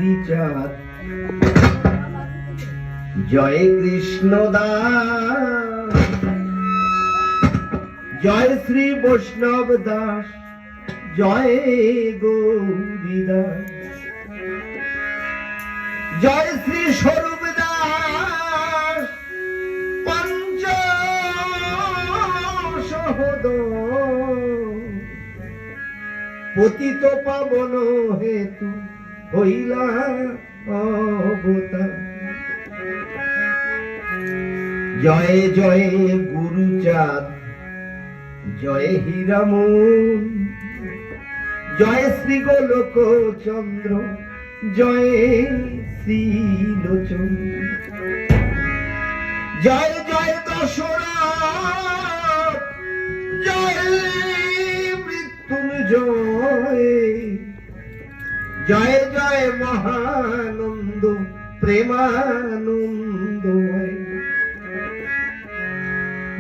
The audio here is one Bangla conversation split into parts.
গুরিচাঁদ জয় কৃষ্ণ দাস জয় শ্রী বৈষ্ণব দাস জয় গৌরীদাস জয় শ্রী স্বরূপ দাস পঞ্চ সহোদর পতিত পাবন হেতু হইলা অবতার জয় জয় গুরুচাঁদ জয় হীরামন জয় শ্রী গোলক চন্দ্র জয় শ্রীলোচন জয় জয় দশরথ জয় মৃত্যুঞ্জয় জয় জয় মহানন্দ প্রেমানন্দময়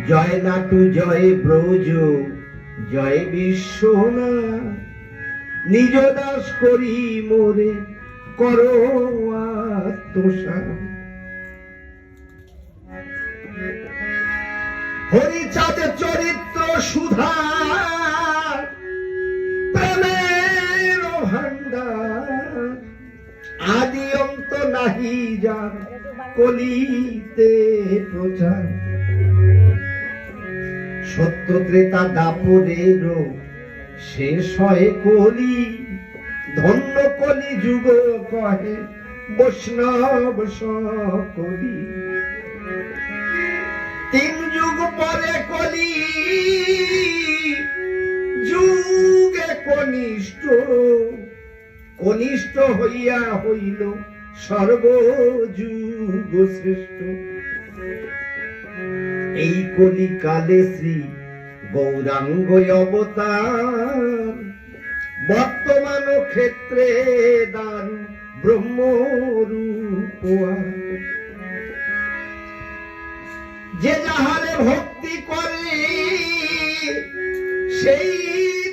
জয় নাটু জয় ব্রজ জয় বিশ্বনাথ নিজ দাস করি মোরে করো আত্মসাৎ হরিচাঁদ চরিত্র সুধা প্রেমের ভান্ডার আদি অন্ত নাহি যার কলিতে প্রচার সত্য ত্রেতা দাপরের শেষ হয় কলি ধন্য কলি যুগ কহে বৈষ্ণব সকলি তিন যুগ পরে কলি যুগে কনিষ্ঠ কনিষ্ঠ হইয়া হইল সর্বযুগ শ্রেষ্ঠ এই কলি কালে শ্রী গৌরাঙ্গ অবতার বর্তমান ক্ষেত্রে দান ব্রহ্মরূপ যে যাহারে ভক্তি করে সেই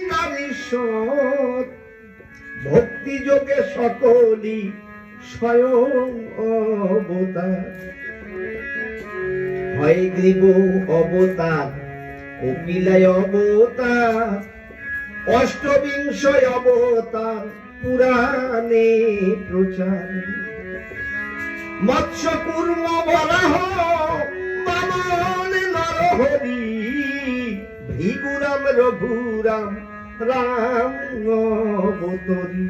তার ঈশ্বর ভক্তি যোগে সকলই স্বয়ং অবতার হয় গ্রীব অবতার কপিলায় অবতার অষ্টবিংশ অবতার পুরাণে প্রচার মৎস্য কুর্ম বরাহ বামন নরহরি ভৃগুরাম রঘুরাম রাম অবতরী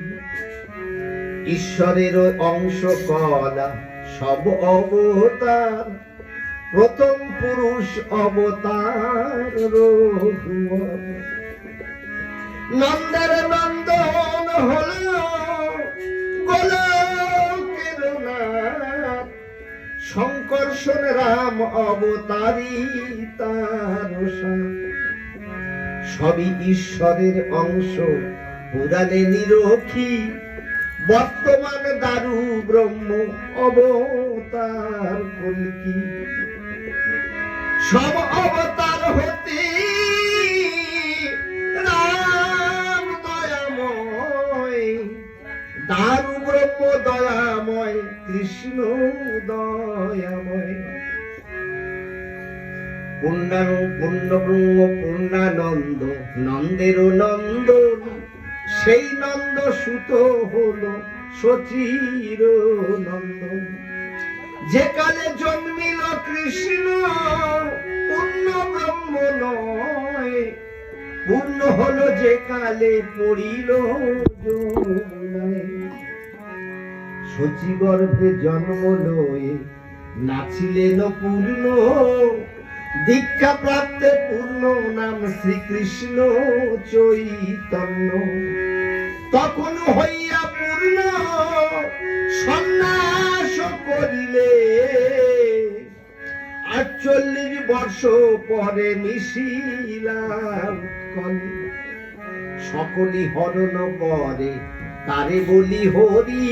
ঈশ্বরের অংশ কলা সব অবতার প্রথম পুরুষ অবতার রঘুবর নন্দের নন্দন হল গোলকের নাথ শঙ্কর্ষণ রাম অবতারী তার সবই ঈশ্বরের অংশ পুরাণে নিরখী বর্তমান দারু ব্রহ্ম অবতার কল্কি সব অবতার হতে রাম দয়াময় দারু ব্রহ্ম দয়াময় কৃষ্ণ দয়াময় পূর্ণ ব্রহ্ম পূর্ণানন্দ নন্দের নন্দন সেই নন্দ সুত হলো সচির নন্দন যে কালে জন্মিল কৃষ্ণ পূর্ণ ব্রহ্ম নয় পূর্ণ হলো যে কালে পড়িল যমুনায় সচি গর্ভে জন্ম লয়ে নাচিলেন পূর্ণ দীক্ষা প্রাপ্তে পূর্ণ নাম শ্রীকৃষ্ণ চৈতন্য তখন হইয়া পূর্ণ সন্ন্যাস করিলে ৪৮ বর্ষ পরে মিশিলাম সকলি হরণ করে তারে বলি হরি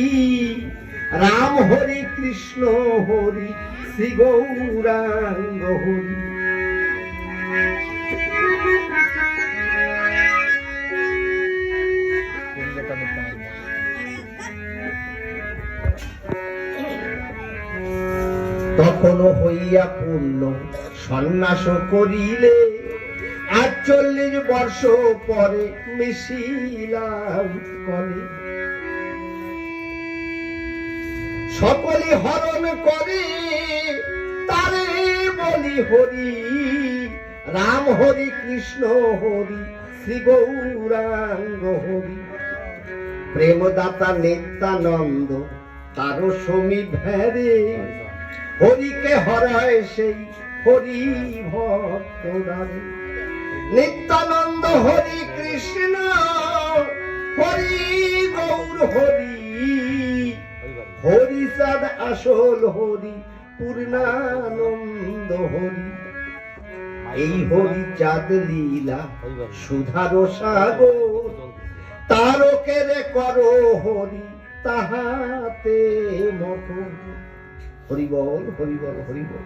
রাম হরি কৃষ্ণ হরি শ্রী গৌরাঙ্গ হরি তখনও হইয়া পূর্ণ সন্ন্যাস করিলে ৪৮ বর্ষ পরে মিশিলাম করে। সকলে হরণ করে তারে বলি হরি, রাম হরি কৃষ্ণ হরি শ্রী গৌরাঙ্গ হরি। প্রেমদাতা নিত্যানন্দ তার সমী ভেরে, হরিকে হরায় সেই হরি ভক্ত দ্বারে। নিত্যানন্দ হরি কৃষ্ণ হরি গৌর হরি, হরিচাঁদ আসল হরি পূর্ণানন্দ হরি। এই হরিচাঁদ লীলা সুধার সাগর, তারকেরে করো হরি তাহাতে মত। হরি বল হরি বল হরি বল।